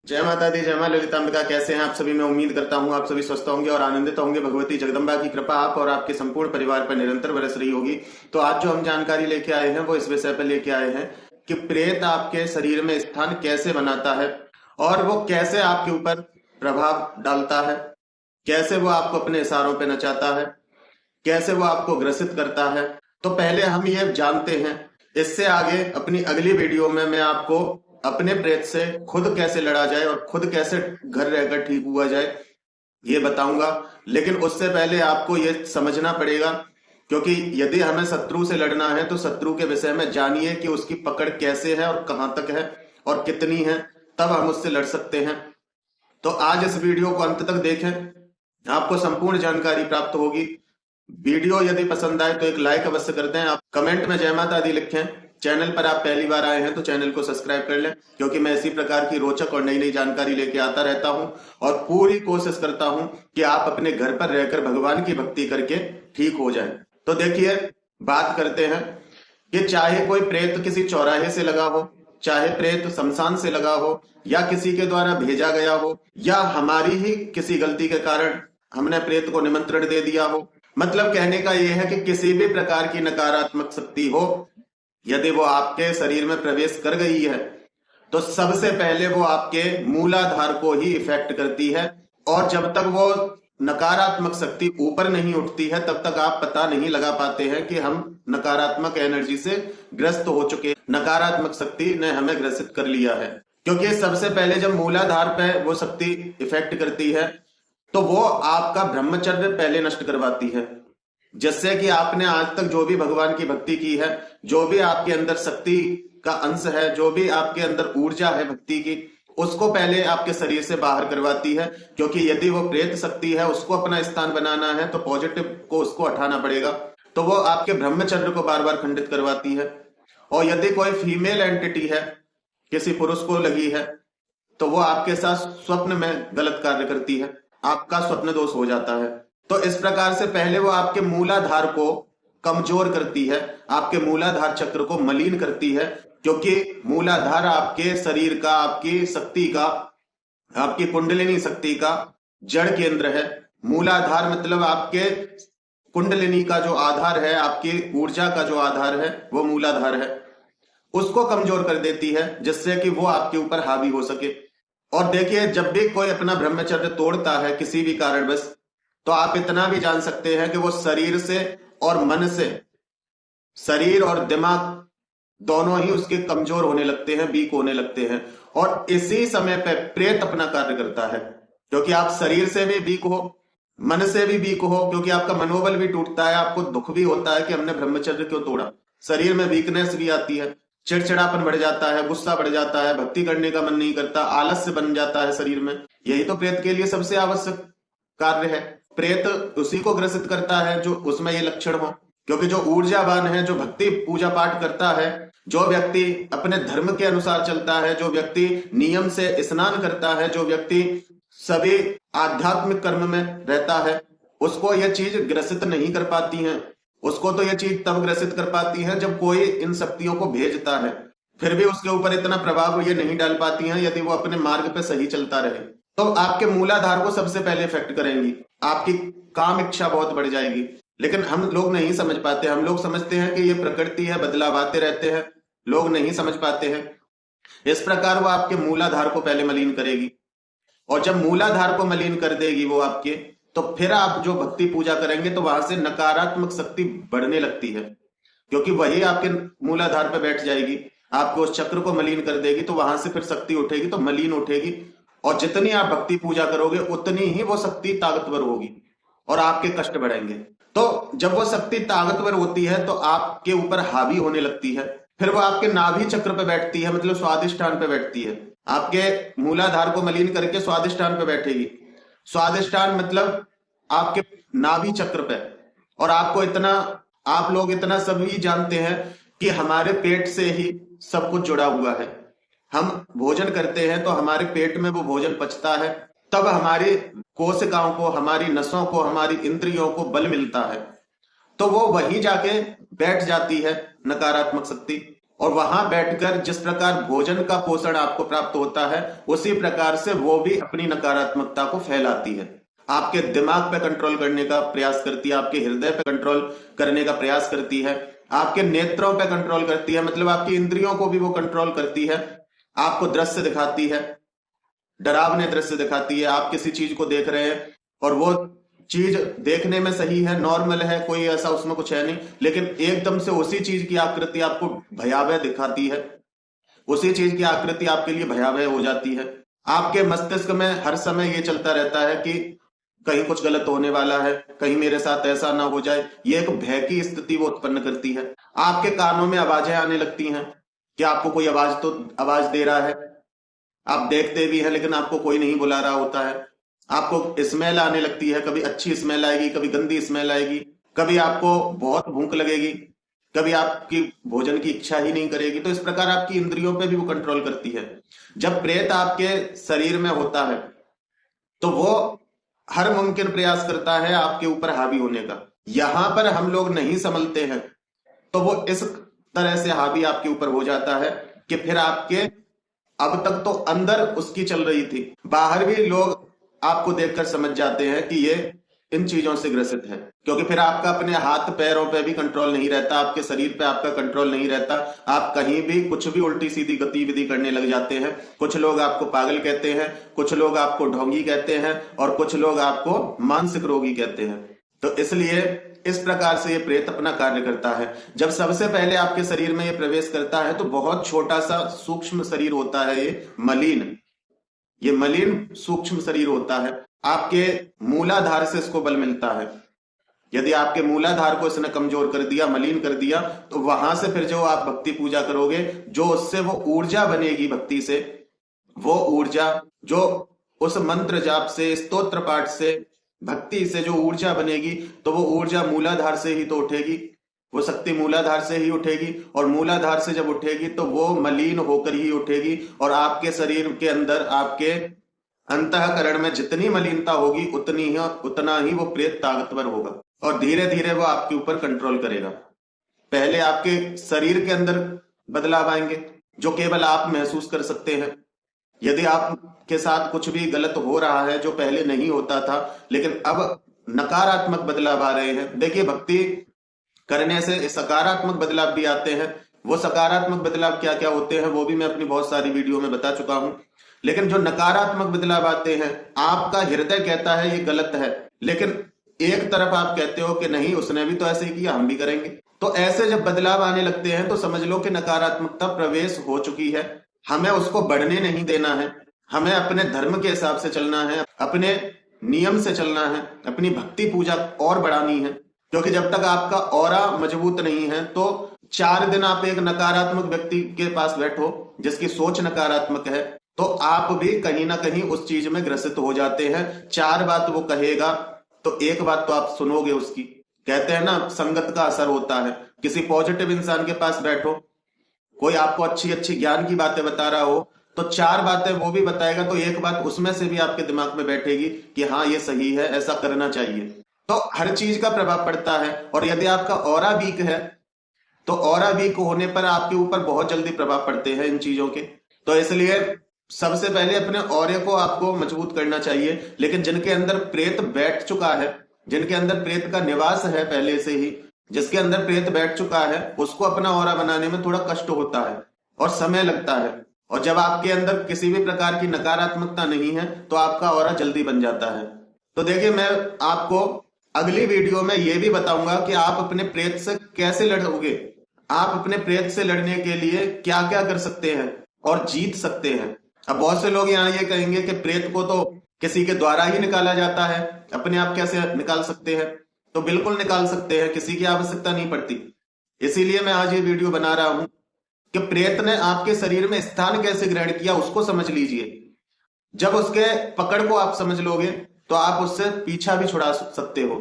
जय माता दी, जय मां ललितांबिका। कैसे हैं आप सभी? मैं उम्मीद करता हूं आप सभी स्वस्थ होंगे और आनंदित होंगे। भगवती जगदम्बा की कृपा आप और आपके संपूर्ण परिवार पर निरंतर बरस रही होगी। तो आज जो हम जानकारी लेके आए हैं वो इस विषय पर लेके आए हैं कि प्रेत आपके शरीर में स्थान कैसे बनाता है और वो कैसे आपके ऊपर प्रभाव डालता है, कैसे वो आपको अपने इशारों पे नचाता है, कैसे वो आपको ग्रसित करता है। तो पहले हम ये जानते हैं। इससे आगे अपनी अगली वीडियो में मैं आपको अपने प्रेत से खुद कैसे लड़ा जाए और खुद कैसे घर रहकर ठीक हुआ जाए ये बताऊंगा। लेकिन उससे पहले आपको ये समझना पड़ेगा, क्योंकि यदि हमें शत्रु से लड़ना है तो शत्रु के विषय में जानिए कि उसकी पकड़ कैसे है और कहां तक है और कितनी है, तब हम उससे लड़ सकते हैं। तो आज इस वीडियो को अंत तक देखें, आपको संपूर्ण जानकारी प्राप्त होगी। वीडियो यदि पसंद आए तो एक लाइक अवश्य कर दें। आप कमेंट में जय माता दी लिखें। चैनल पर आप पहली बार आए हैं तो चैनल को सब्सक्राइब कर लें, क्योंकि मैं इसी प्रकार की रोचक और नई नई जानकारी लेके आता रहता हूं और पूरी कोशिश करता हूं कि आप अपने घर पर रहकर भगवान की भक्ति करके ठीक हो जाएं। तो देखिए, बात करते हैं कि चाहे कोई प्रेत किसी चौराहे से लगा हो, चाहे प्रेत शमशान से लगा हो, या किसी के द्वारा भेजा गया हो, या हमारी ही किसी गलती के कारण हमने प्रेत को निमंत्रण दे दिया हो। मतलब कहने का यह है कि किसी भी प्रकार की नकारात्मक शक्ति हो, यदि वो आपके शरीर में प्रवेश कर गई है तो सबसे पहले वो आपके मूलाधार को ही इफेक्ट करती है। और जब तक वो नकारात्मक शक्ति ऊपर नहीं उठती है तब तक आप पता नहीं लगा पाते हैं कि हम नकारात्मक एनर्जी से ग्रस्त हो चुके, नकारात्मक शक्ति ने हमें ग्रसित कर लिया है। क्योंकि सबसे पहले जब मूलाधार पे वो शक्ति इफेक्ट करती है तो वो आपका ब्रह्मचर्य पहले नष्ट करवाती है। जिससे कि आपने आज तक जो भी भगवान की भक्ति की है, जो भी आपके अंदर शक्ति का अंश है, जो भी आपके अंदर ऊर्जा है भक्ति की, उसको पहले आपके शरीर से बाहर करवाती है। क्योंकि यदि वो प्रेत शक्ति है, उसको अपना स्थान बनाना है तो पॉजिटिव को उसको हटाना पड़ेगा। तो वो आपके ब्रह्मचर्य को बार बार खंडित करवाती है। और यदि कोई फीमेल एंटिटी है, किसी पुरुष को लगी है, तो वो आपके साथ स्वप्न में गलत कार्य करती है, आपका स्वप्न दोष हो जाता है। तो इस प्रकार से पहले वो आपके मूलाधार को कमजोर करती है, आपके मूलाधार चक्र को मलिन करती है। क्योंकि मूलाधार आपके शरीर का, आपकी शक्ति का, आपकी कुंडलिनी शक्ति का जड़ केंद्र है। मूलाधार मतलब आपके कुंडलिनी का जो आधार है, आपकी ऊर्जा का जो आधार है, वो मूलाधार है। उसको कमजोर कर देती है जिससे कि वो आपके ऊपर हावी हो सके। और देखिए, जब भी कोई अपना ब्रह्मचर्य तोड़ता है किसी भी कारणवश, तो आप इतना भी जान सकते हैं कि वो शरीर से और मन से, शरीर और दिमाग दोनों ही उसके कमजोर होने लगते हैं, वीक होने लगते हैं। और इसी समय पे प्रेत अपना कार्य करता है। क्योंकि आप शरीर से भी वीक हो, मन से भी वीक हो, क्योंकि आपका मनोबल भी टूटता है, आपको दुख भी होता है कि हमने ब्रह्मचर्य क्यों तोड़ा। शरीर में वीकनेस भी आती है, चिड़चिड़ापन बढ़ जाता है, गुस्सा बढ़ जाता है, भक्ति करने का मन नहीं करता, आलस्य बन जाता है शरीर में। यही तो प्रेत के लिए सबसे आवश्यक कार्य है। प्रेत उसी को ग्रसित करता है जो उसमें ये लक्षण हो। क्योंकि जो ऊर्जावान है, जो भक्ति पूजा पाठ करता है, जो व्यक्ति अपने धर्म के अनुसार चलता है, जो व्यक्ति नियम से स्नान करता है, जो व्यक्ति सभी आध्यात्मिक कर्म में रहता है, उसको यह चीज ग्रसित नहीं कर पाती है। उसको तो यह चीज तब ग्रसित कर पाती है जब कोई इन शक्तियों को भेजता है। फिर भी उसके ऊपर इतना प्रभाव ये नहीं डाल पाती हैं यदि वो अपने मार्ग पे सही चलता रहे। तो आपके मूलाधार को सबसे पहले इफेक्ट करेंगी, आपकी काम इच्छा बहुत बढ़ जाएगी। लेकिन हम लोग नहीं समझ पाते। हम लोग समझते हैं कि ये प्रकृति है, बदलाव आते रहते हैं, लोग नहीं समझ पाते हैं। इस प्रकार वो आपके मूलाधार को पहले मलिन करेगी। और जब मूलाधार को मलिन कर देगी वो आपके, तो फिर आप जो भक्ति पूजा करेंगे तो वहां से नकारात्मक शक्ति बढ़ने लगती है। क्योंकि वही आपके मूलाधार पर बैठ जाएगी, आपको उस चक्र को मलिन कर देगी, तो वहां से फिर शक्ति उठेगी, तो मलिन उठेगी। और जितनी आप भक्ति पूजा करोगे उतनी ही वो शक्ति ताकतवर होगी और आपके कष्ट बढ़ेंगे। तो जब वो शक्ति ताकतवर होती है तो आपके ऊपर हावी होने लगती है। फिर वो आपके नाभि चक्र पे बैठती है, मतलब स्वादिष्ठान पे बैठती है। आपके मूलाधार को मलिन करके स्वादिष्ठान पे बैठेगी। स्वादिष्ठान मतलब आपके नाभि चक्र पे। और आपको इतना, आप लोग इतना सभी जानते हैं कि हमारे पेट से ही सब कुछ जुड़ा हुआ है। हम भोजन करते हैं तो हमारे पेट में वो भोजन पचता है, तब हमारी कोशिकाओं को, हमारी नसों को, हमारी इंद्रियों को बल मिलता है। तो वो वहीं जाके बैठ जाती है नकारात्मक शक्ति। और वहां बैठकर जिस प्रकार भोजन का पोषण आपको प्राप्त होता है, उसी प्रकार से वो भी अपनी नकारात्मकता को फैलाती है। आपके दिमाग पे कंट्रोल करने का प्रयास करती है, आपके हृदय पे कंट्रोल करने का प्रयास करती है, आपके नेत्रों पे कंट्रोल करती है, मतलब आपकी इंद्रियों को भी वो कंट्रोल करती है। आपको दृश्य दिखाती है, डरावने दृश्य दिखाती है। आप किसी चीज को देख रहे हैं और वो चीज देखने में सही है, नॉर्मल है, कोई ऐसा उसमें कुछ है नहीं, लेकिन एकदम से उसी चीज की आकृति आपको भयावह दिखाती है, उसी चीज की आकृति आपके लिए भयावह हो जाती है। आपके मस्तिष्क में हर समय ये चलता रहता है कि कहीं कुछ गलत होने वाला है, कहीं मेरे साथ ऐसा ना हो जाए। ये एक भय की स्थिति वो उत्पन्न करती है। आपके कानों में आवाजें आने लगती हैं कि आपको कोई आवाज दे रहा है, आप देखते भी हैं लेकिन आपको कोई नहीं बुला रहा होता है। आपको स्मेल आने लगती है, कभी अच्छी स्मेल आएगी, कभी गंदी स्मेल आएगी, कभी आपको बहुत भूख लगेगी, कभी आपकी भोजन की इच्छा ही नहीं करेगी। तो इस प्रकार आपकी इंद्रियों पे भी वो कंट्रोल करती है। जब प्रेत आपके शरीर में होता है तो वो हर मुमकिन प्रयास करता है आपके ऊपर हावी होने का। यहां पर हम लोग नहीं संभलते हैं तो वो इस तरह से हावी आपके ऊपर हो जाता है कि फिर आपके, अब तक तो अंदर उसकी चल रही थी, बाहर भी लोग आपको देखकर समझ जाते हैं कि ये इन चीजों से ग्रसित है, क्योंकि फिर आपका अपने हाथ पैरों पे भी कंट्रोल नहीं रहता, आपके शरीर पे आपका कंट्रोल नहीं रहता। आप कहीं भी कुछ भी उल्टी सीधी गतिविधि करने लग जाते हैं। कुछ लोग आपको पागल कहते हैं, कुछ लोग आपको ढोंगी कहते हैं और कुछ लोग आपको मानसिक रोगी कहते हैं। तो इसलिए इस प्रकार से ये प्रेत अपना कार्य करता है। जब सबसे पहले आपके शरीर में ये प्रवेश करता है तो बहुत छोटा सा सूक्ष्म शरीर होता है, ये मलिन सूक्ष्म शरीर होता है। आपके मूलाधार से इसको बल मिलता है। यदि आपके मूलाधार को इसने कमजोर कर दिया, मलिन कर दिया, तो वहां से फिर जो आप भक्ति पूजा करोगे, जो उससे वो ऊर्जा बनेगी भक्ति से, वो ऊर्जा जो उस मंत्र जाप से, स्तोत्र पाठ से, भक्ति से जो ऊर्जा बनेगी, तो वो ऊर्जा मूलाधार से ही तो उठेगी, वो शक्ति मूलाधार से ही उठेगी। और मूलाधार से जब उठेगी तो वो मलिन होकर ही उठेगी और आपके शरीर के अंदर, आपके अंतःकरण में जितनी मलिनता होगी उतना ही वो प्रेत ताकतवर होगा और धीरे धीरे वो आपके ऊपर कंट्रोल करेगा। पहले आपके शरीर के अंदर बदलाव आएंगे जो केवल आप महसूस कर सकते हैं। यदि आपके साथ कुछ भी गलत हो रहा है जो पहले नहीं होता था, लेकिन अब नकारात्मक बदलाव आ रहे हैं। देखिए, भक्ति करने से सकारात्मक बदलाव भी आते हैं। वो सकारात्मक बदलाव क्या क्या होते हैं वो भी मैं अपनी बहुत सारी वीडियो में बता चुका हूं। लेकिन जो नकारात्मक बदलाव आते हैं, आपका हृदय कहता है ये गलत है, लेकिन एक तरफ आप कहते हो कि नहीं, उसने भी तो ऐसे ही किया, हम भी करेंगे। तो ऐसे जब बदलाव आने लगते हैं तो समझ लो कि नकारात्मकता प्रवेश हो चुकी है। हमें उसको बढ़ने नहीं देना है, हमें अपने धर्म के हिसाब से चलना है, अपने नियम से चलना है, अपनी भक्ति पूजा और बढ़ानी है। क्योंकि जब तक आपका ऑरा मजबूत नहीं है तो 4 दिन आप एक नकारात्मक व्यक्ति के पास बैठो जिसकी सोच नकारात्मक है, तो आप भी कहीं ना कहीं उस चीज में ग्रसित हो जाते हैं। 4 बात वो कहेगा तो एक बात तो आप सुनोगे उसकी। कहते हैं ना, संगत का असर होता है। किसी पॉजिटिव इंसान के पास बैठो, कोई आपको अच्छी अच्छी ज्ञान की बातें बता रहा हो, तो 4 बातें वो भी बताएगा तो एक बात उसमें से भी आपके दिमाग में बैठेगी कि हाँ ये सही है, ऐसा करना चाहिए। तो हर चीज का प्रभाव पड़ता है। और यदि आपका ऑरा वीक है तो ऑरा वीक होने पर आपके ऊपर बहुत जल्दी प्रभाव पड़ते हैं इन चीजों के। तो इसलिए सबसे पहले अपने ऑरे को आपको मजबूत करना चाहिए। लेकिन जिनके अंदर प्रेत बैठ चुका है, जिनके अंदर प्रेत का निवास है पहले से ही, जिसके अंदर प्रेत बैठ चुका है, उसको अपना ऑरा बनाने में थोड़ा कष्ट होता है और समय लगता है। और जब आपके अंदर किसी भी प्रकार की नकारात्मकता नहीं है तो आपका ऑरा जल्दी बन जाता है। तो देखिए, मैं आपको अगली वीडियो में यह भी बताऊंगा कि आप अपने प्रेत से कैसे लड़ोगे, आप अपने प्रेत से लड़ने के लिए क्या क्या कर सकते हैं और जीत सकते हैं। अब बहुत से लोग यहाँ ये कहेंगे कि प्रेत को तो किसी के द्वारा ही निकाला जाता है, अपने आप कैसे निकाल सकते हैं? तो बिल्कुल निकाल सकते हैं, किसी की आवश्यकता नहीं पड़ती। इसीलिए मैं आज ये वीडियो बना रहा हूं कि प्रेत ने आपके शरीर में स्थान कैसे ग्रहण किया उसको समझ लीजिए। जब उसके पकड़ को आप समझ लोगे तो आप उससे पीछा भी छुड़ा सकते हो,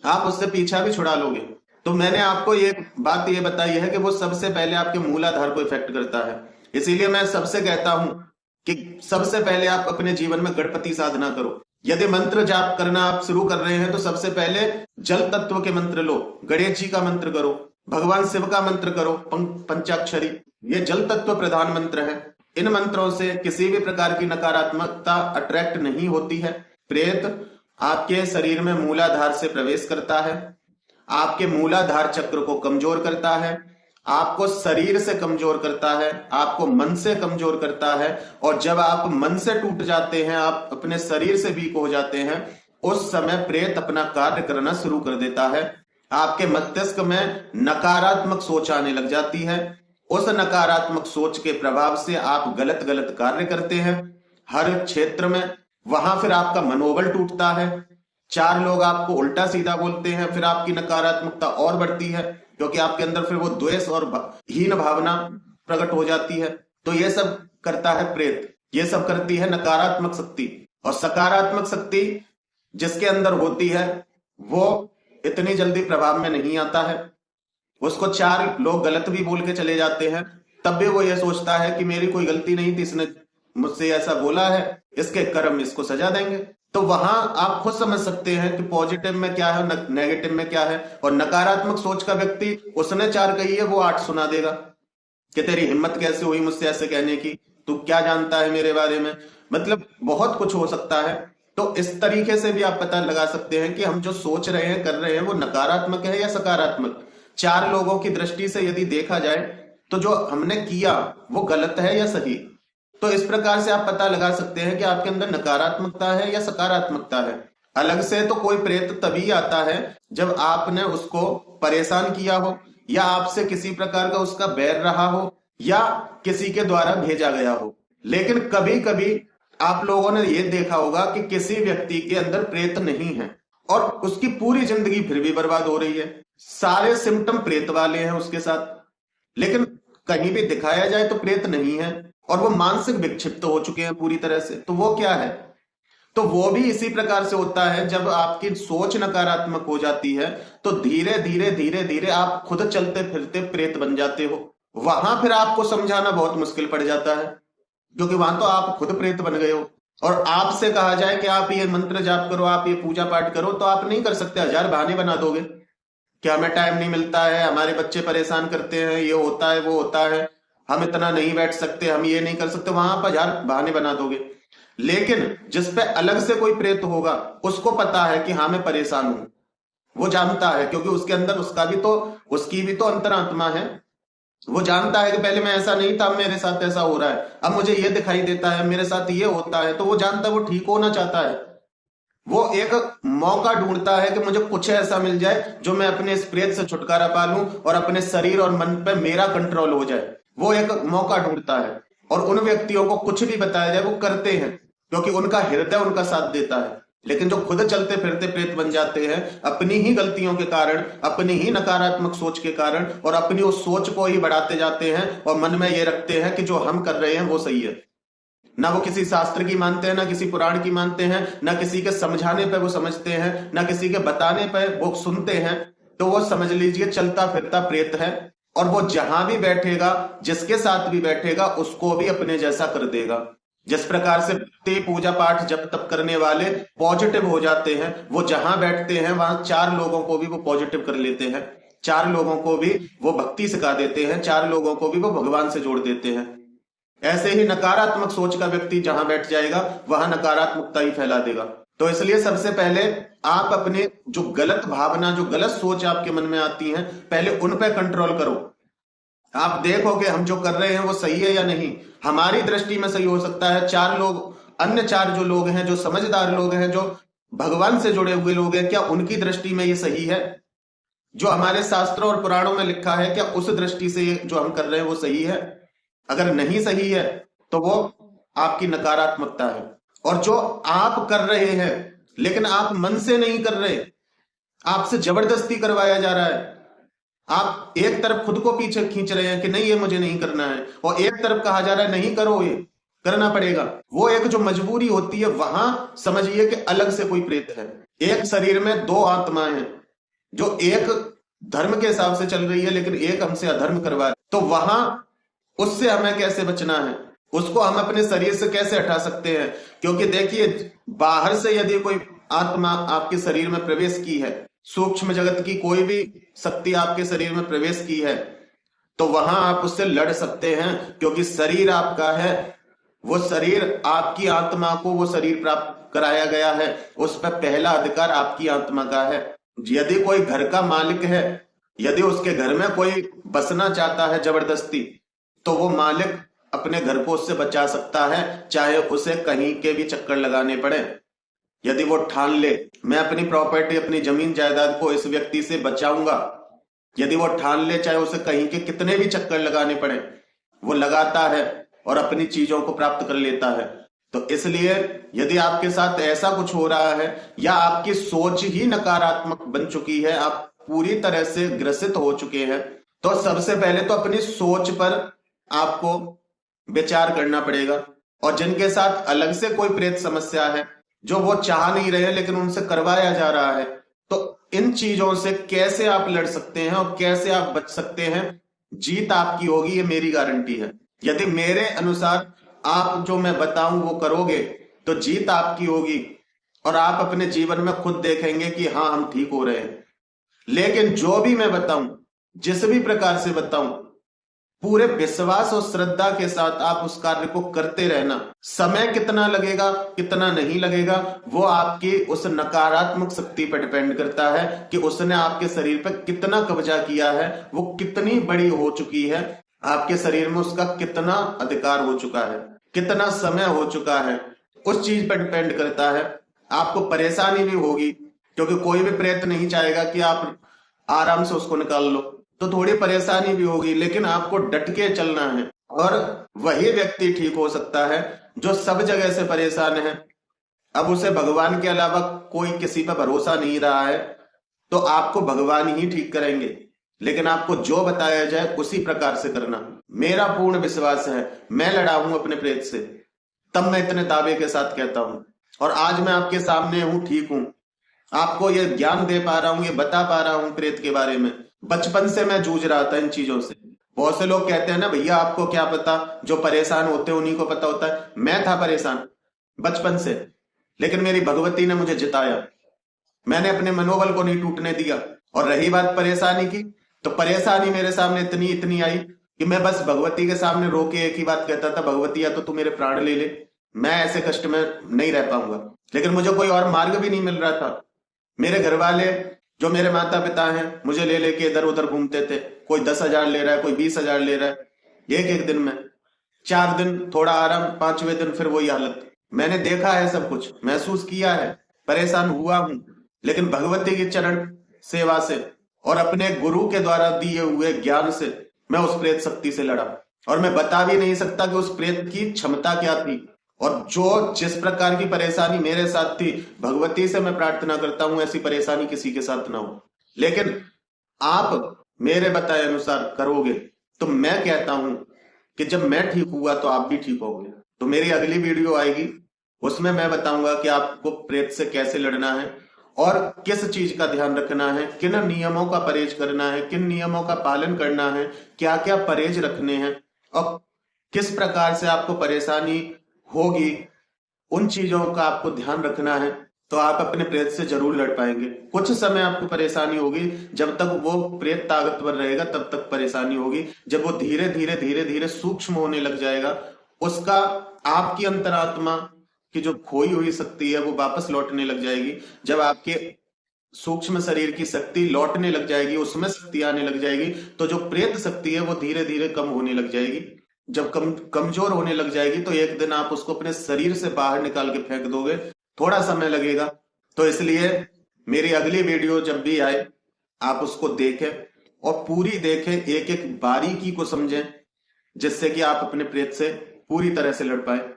आप उससे पीछा भी छुड़ा लोगे। तो मैंने आपको ये बात ये बताई है कि वो सबसे पहले आपके मूलाधार को इफेक्ट करता है। इसीलिए मैं सबसे कहता हूं कि सबसे पहले आप अपने जीवन में गणपति साधना करो। यदि मंत्र जाप करना आप शुरू कर रहे हैं तो सबसे पहले जल तत्व के मंत्र लो, गणेश जी का मंत्र करो, भगवान शिव का मंत्र करो, पंचाक्षरी, ये जल तत्व प्रधान मंत्र है। इन मंत्रों से किसी भी प्रकार की नकारात्मकता अट्रैक्ट नहीं होती है। प्रेत आपके शरीर में मूलाधार से प्रवेश करता है, आपके मूलाधार चक्र को कमजोर करता है, आपको शरीर से कमजोर करता है, आपको मन से कमजोर करता है। और जब आप मन से टूट जाते हैं, आप अपने शरीर से वीक हो जाते हैं, उस समय प्रेत अपना कार्य करना शुरू कर देता है। आपके मस्तिष्क में नकारात्मक सोच आने लग जाती है। उस नकारात्मक सोच के प्रभाव से आप गलत गलत कार्य करते हैं हर क्षेत्र में। वहां फिर आपका मनोबल टूटता है, चार लोग आपको उल्टा सीधा बोलते हैं, फिर आपकी नकारात्मकता और बढ़ती है, क्योंकि आपके अंदर फिर वो द्वेष और हीन भावना प्रकट हो जाती है। तो ये सब करता है प्रेत, ये सब करती है नकारात्मक शक्ति। और सकारात्मक शक्ति जिसके अंदर होती है वो इतनी जल्दी प्रभाव में नहीं आता है। उसको चार लोग गलत भी बोल के चले जाते हैं, तब भी वो ये सोचता है कि मेरी कोई गलती नहीं थी, इसने मुझसे ऐसा बोला है, इसके कर्म इसको सजा देंगे। तो वहां आप खुद समझ सकते हैं कि पॉजिटिव में क्या है, नेगेटिव में क्या है। और नकारात्मक सोच का व्यक्ति, उसने चार कही है, वो आठ सुना देगा कि तेरी हिम्मत कैसे हुई मुझसे ऐसे कहने की, तू क्या जानता है मेरे बारे में। मतलब बहुत कुछ हो सकता है। तो इस तरीके से भी आप पता लगा सकते हैं कि हम जो सोच रहे हैं, कर रहे हैं, वो नकारात्मक है या सकारात्मक। चार लोगों की दृष्टि से यदि देखा जाए तो जो हमने किया वो गलत है या सही। तो इस प्रकार से आप पता लगा सकते हैं कि आपके अंदर नकारात्मकता है या सकारात्मकता है। अलग से तो कोई प्रेत तभी आता है जब आपने उसको परेशान किया हो, या आपसे किसी प्रकार का उसका बैर रहा हो, या किसी के द्वारा भेजा गया हो। लेकिन कभी कभी आप लोगों ने ये देखा होगा कि किसी व्यक्ति के अंदर प्रेत नहीं है और उसकी पूरी जिंदगी फिर भी बर्बाद हो रही है। सारे सिम्टम प्रेत वाले हैं उसके साथ, लेकिन कहीं भी दिखाया जाए तो प्रेत नहीं है और वो मानसिक विक्षिप्त हो चुके हैं पूरी तरह से। तो वो क्या है? तो वो भी इसी प्रकार से होता है। जब आपकी सोच नकारात्मक हो जाती है तो धीरे धीरे धीरे धीरे आप खुद चलते फिरते प्रेत बन जाते हो। वहां फिर आपको समझाना बहुत मुश्किल पड़ जाता है, क्योंकि वहां तो आप खुद प्रेत बन गए हो। और आपसे कहा जाए कि आप ये मंत्र जाप करो, आप ये पूजा पाठ करो, तो आप नहीं कर सकते। हजार बहाने बना दोगे कि हमें टाइम नहीं मिलता है, हमारे बच्चे परेशान करते हैं, ये होता है वो होता है, हम इतना नहीं बैठ सकते, हम ये नहीं कर सकते। वहां पर हजार बहाने बना दोगे। लेकिन जिस पे अलग से कोई प्रेत होगा, उसको पता है कि हाँ मैं परेशान हूं, वो जानता है, क्योंकि उसके अंदर उसकी भी तो अंतरात्मा है। वो जानता है कि पहले मैं ऐसा नहीं था, अब मेरे साथ ऐसा हो रहा है, अब मुझे ये दिखाई देता है, मेरे साथ ये होता है। तो वो जानता है, वो ठीक होना चाहता है। वो एक मौका ढूंढता है कि मुझे कुछ ऐसा मिल जाए जो मैं अपने इस प्रेत से छुटकारा पा लूं और अपने शरीर और मन पे मेरा कंट्रोल हो जाए। वो एक मौका ढूंढता है। और उन व्यक्तियों को कुछ भी बताया जाए वो करते हैं, क्योंकि उनका हृदय उनका साथ देता है। लेकिन जो खुद चलते फिरते प्रेत बन जाते हैं अपनी ही गलतियों के कारण, अपनी ही नकारात्मक सोच के कारण, और अपनी उस सोच को ही बढ़ाते जाते हैं और मन में ये रखते हैं कि जो हम कर रहे हैं वो सही है। ना वो किसी शास्त्र की मानते हैं, ना किसी पुराण की मानते हैं, ना किसी के समझाने पे वो समझते हैं, ना किसी के बताने पे वो सुनते हैं। तो वो समझ लीजिए चलता फिरता प्रेत है। और वो जहां भी बैठेगा, जिसके साथ भी बैठेगा, उसको भी अपने जैसा कर देगा। जिस प्रकार से पूजा पाठ जप तप करने वाले पॉजिटिव हो जाते हैं, वो जहां बैठते हैं वहां चार लोगों को भी वो पॉजिटिव कर लेते हैं, चार लोगों को भी वो भक्ति सिखा देते हैं, चार लोगों को भी वो भगवान से जोड़ देते हैं। ऐसे ही नकारात्मक सोच का व्यक्ति जहां बैठ जाएगा वहां नकारात्मकता ही फैला देगा। तो इसलिए सबसे पहले आप अपने जो गलत भावना, जो गलत सोच आपके मन में आती है, पहले उन पे कंट्रोल करो। आप देखो कि हम जो कर रहे हैं वो सही है या नहीं। हमारी दृष्टि में सही हो सकता है, चार लोग, अन्य चार जो लोग हैं, जो समझदार लोग हैं, जो भगवान से जुड़े हुए लोग हैं, क्या उनकी दृष्टि में ये सही है? जो हमारे शास्त्रों और पुराणों में लिखा है, क्या उस दृष्टि से जो हम कर रहे हैं वो सही है? अगर नहीं सही है तो वो आपकी नकारात्मकता है। और जो आप कर रहे हैं लेकिन आप मन से नहीं कर रहे, आपसे जबरदस्ती करवाया जा रहा है, आप एक तरफ खुद को पीछे खींच रहे हैं कि नहीं ये मुझे नहीं करना है, और एक तरफ कहा जा रहा है नहीं करो, ये करना पड़ेगा। वो एक जो मजबूरी होती है, वहां समझिए कि अलग से कोई प्रेत है। एक शरीर में दो आत्माएं हैं जो एक धर्म के हिसाब से चल रही है, लेकिन एक हमसे अधर्म करवा रही। तो वहां उससे हमें कैसे बचना है, उसको हम अपने शरीर से कैसे हटा सकते हैं? क्योंकि देखिए, बाहर से यदि कोई आत्मा आपके शरीर में प्रवेश की है सूक्ष्म जगत की कोई भी शक्ति आपके शरीर में प्रवेश की है तो वहां आप उससे लड़ सकते हैं, क्योंकि शरीर आपका है। वो शरीर आपकी आत्मा को वो शरीर प्राप्त कराया गया है, उस पर पहला अधिकार आपकी आत्मा का है। यदि कोई घर का मालिक है, यदि उसके घर में कोई बसना चाहता है जबरदस्ती, तो वो मालिक अपने घर को उससे बचा सकता है, चाहे उसे कहीं के भी चक्कर लगाने पड़े। यदि वो ठान ले मैं अपनी प्रॉपर्टी, अपनी जमीन जायदाद को इस व्यक्ति से बचाऊंगा, यदि वो ठान ले, चाहे उसे कहीं के कितने भी चक्कर लगाने पड़े, वो लगाता है और अपनी चीजों को प्राप्त कर लेता है। तो इसलिए यदि आपके साथ ऐसा कुछ हो रहा है या आपकी सोच ही नकारात्मक बन चुकी है, आप पूरी तरह से ग्रसित हो चुके हैं, तो सबसे पहले तो अपनी सोच पर आपको विचार करना पड़ेगा। और जिनके साथ अलग से कोई प्रेत समस्या है, जो वो चाह नहीं रहे लेकिन उनसे करवाया जा रहा है, तो इन चीजों से कैसे आप लड़ सकते हैं और कैसे आप बच सकते हैं, जीत आपकी होगी, ये मेरी गारंटी है। यदि मेरे अनुसार आप जो मैं बताऊं वो करोगे तो जीत आपकी होगी और आप अपने जीवन में खुद देखेंगे कि हाँ, हम ठीक हो रहे हैं। लेकिन जो भी मैं बताऊं, जिस भी प्रकार से बताऊं, पूरे विश्वास और श्रद्धा के साथ आप उस कार्य को करते रहना। समय कितना लगेगा, कितना नहीं लगेगा, वो आपकी उस नकारात्मक शक्ति पर डिपेंड करता है कि उसने आपके शरीर पर कितना कब्जा किया है, वो कितनी बड़ी हो चुकी है, आपके शरीर में उसका कितना अधिकार हो चुका है, कितना समय हो चुका है, उस चीज पर डिपेंड करता है। आपको परेशानी भी होगी, क्योंकि कोई भी प्रयत्न नहीं चाहेगा कि आप आराम से उसको निकाल लो, तो थोड़ी परेशानी भी होगी, लेकिन आपको डट के चलना है। और वही व्यक्ति ठीक हो सकता है जो सब जगह से परेशान है। अब उसे भगवान के अलावा कोई किसी पर भरोसा नहीं रहा है, तो आपको भगवान ही ठीक करेंगे, लेकिन आपको जो बताया जाए उसी प्रकार से करना। मेरा पूर्ण विश्वास है, मैं लड़ा हूं अपने प्रेत से, तब मैं इतने दावे के साथ कहता हूं, और आज मैं आपके सामने हूं, ठीक हूं, आपको ये ज्ञान दे पा रहा हूं, ये बता पा रहा हूं प्रेत के बारे में। बचपन से मैं जूझ रहा था इन चीजों से। बहुत से लोग कहते हैं ना, भैया आपको क्या पता, जो परेशान होते हैं उन्हीं को पता होता है। मैं था परेशान बचपन से, लेकिन मेरी भगवती ने मुझे जिताया। मैंने अपने मनोबल को नहीं टूटने दिया। और रही बात परेशानी की, तो परेशानी मेरे सामने इतनी इतनी आई कि मैं बस भगवती के सामने रो के एक ही बात कहता था, भगवती या तो तू मेरे प्राण ले ले, मैं ऐसे कष्ट में नहीं रह पाऊंगा। लेकिन मुझे कोई और मार्ग भी नहीं मिल रहा था। मेरे घर वाले, जो मेरे माता पिता हैं, मुझे ले लेके इधर उधर घूमते थे। कोई 10,000 ले रहा है, कोई 20,000 ले रहा है एक एक दिन में। 4 दिन थोड़ा आराम, 5वें दिन फिर वही हालत। मैंने देखा है, सब कुछ महसूस किया है, परेशान हुआ हूं, लेकिन भगवती की चरण सेवा से और अपने गुरु के द्वारा दिए हुए ज्ञान से मैं उस प्रेत शक्ति से लड़ा। और मैं बता भी नहीं सकता कि उस प्रेत की क्षमता क्या थी। और जो जिस प्रकार की परेशानी मेरे साथ थी, भगवती से मैं प्रार्थना करता हूं ऐसी परेशानी किसी के साथ ना हो। लेकिन आप मेरे बताए अनुसार करोगे तो मैं कहता हूं कि जब मैं ठीक हुआ तो आप भी ठीक होगे। तो मेरी अगली वीडियो आएगी, उसमें मैं बताऊंगा कि आपको प्रेत से कैसे लड़ना है और किस चीज का ध्यान रखना है, किन नियमों का परहेज करना है, किन नियमों का पालन करना है, क्या क्या परहेज रखने हैं और किस प्रकार से आपको परेशानी होगी, उन चीजों का आपको ध्यान रखना है। तो आप अपने प्रेत से जरूर लड़ पाएंगे। कुछ समय आपको परेशानी होगी, जब तक वो प्रेत ताकतवर रहेगा तब तक परेशानी होगी। जब वो धीरे धीरे धीरे धीरे सूक्ष्म होने लग जाएगा, उसका आपकी अंतरात्मा की जो खोई हुई शक्ति है वो वापस लौटने लग जाएगी। जब आपके सूक्ष्म शरीर की शक्ति लौटने लग जाएगी, उसमें शक्ति आने लग जाएगी, तो जो प्रेत शक्ति है वो धीरे धीरे कम होने लग जाएगी। जब कमजोर होने लग जाएगी तो एक दिन आप उसको अपने शरीर से बाहर निकाल के फेंक दोगे। थोड़ा समय लगेगा, तो इसलिए मेरी अगली वीडियो जब भी आए आप उसको देखें और पूरी देखें, एक एक बारीकी को समझें, जिससे कि आप अपने प्रेत से पूरी तरह से लड़ पाए।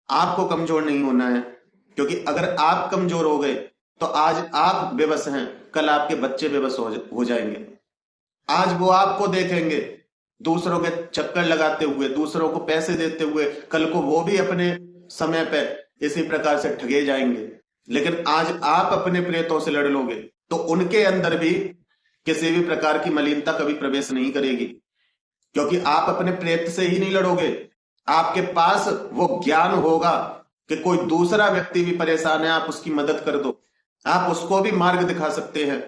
आपको कमजोर नहीं होना है, क्योंकि अगर आप कमजोर हो गए तो आज आप बेबस हैं, कल आपके बच्चे बेबस हो जाएंगे। आज वो आपको देखेंगे दूसरों के चक्कर लगाते हुए, दूसरों को पैसे देते हुए, कल को वो भी अपने समय पे इसी प्रकार से ठगे जाएंगे। लेकिन आज आप अपने प्रेतों से लड़ लोगे तो उनके अंदर भी किसी भी प्रकार की मलिनता कभी प्रवेश नहीं करेगी, क्योंकि आप अपने प्रेत से ही नहीं लड़ोगे। आपके पास वो ज्ञान होगा कि कोई दूसरा व्यक्ति भी परेशान है, आप उसकी मदद कर दो, आप उसको भी मार्ग दिखा सकते हैं।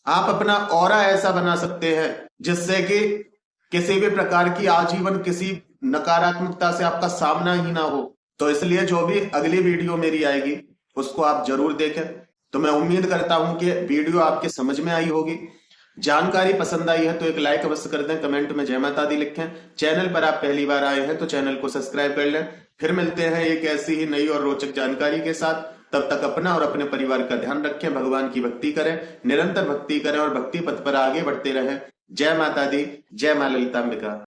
आप अपना ऑरा ऐसा बना सकते हैं जिससे कि किसी भी प्रकार की आजीवन किसी नकारात्मकता से आपका सामना ही ना हो। तो इसलिए जो भी अगली वीडियो मेरी आएगी उसको आप जरूर देखें। तो मैं उम्मीद करता हूं कि वीडियो आपके समझ में आई होगी। जानकारी पसंद आई है तो एक लाइक अवश्य कर दें, कमेंट में जय माता दी लिखें। चैनल पर आप पहली बार आए हैं तो चैनल को सब्सक्राइब कर लें। फिर मिलते हैं एक ऐसी ही नई और रोचक जानकारी के साथ। तब तक अपना और अपने परिवार का ध्यान रखें, भगवान की भक्ति करें, निरंतर भक्ति करें और भक्ति पथ पर आगे बढ़ते रहें। जय माता दी, जय मां ललितांबिका।